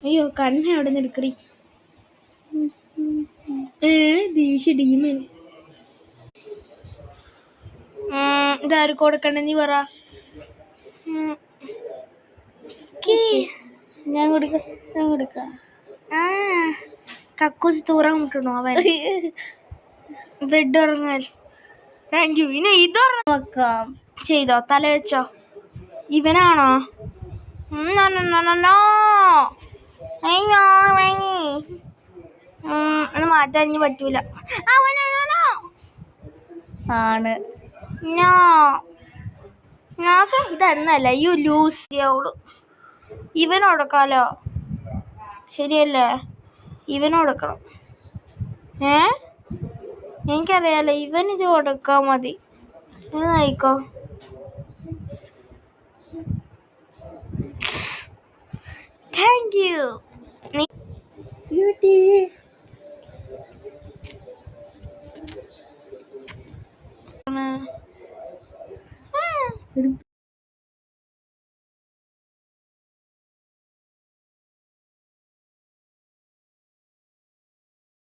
അയ്യോ കണ്ണ് എവിടെ നിന്ന് എടുക്കടി. ദേഷ്യ ഡീമൻ. ഇതാര് കൊടുക്കണ്ട നീ പറ. ഞാൻ കൊടുക്ക. കക്കൂസ് തൂറാൻ മുട്ടണോ അവൻ. ബെഡ് ഉറങ്ങാൻ. Thank you. ഇനി ഇതുറങ്ങാൻ വെക്കാം. ചെയ്തോ തല വെച്ചോ. ഇവനാണോ? മാറ്റാൻ പറ്റൂല. ആണ് ഞാക്ക് ഇതന്നല്ല യു ലൂസ് അവള്. ഇവനോടക്കാലോ ശരിയല്ലേ? ഇവനോടക്കണം. എനിക്കറിയാലോ. ഇവൻ ഇത് കൊടുക്കാൻ മതി. ഇത് നയിക്കോ. Thank you. ബ്യൂട്ടി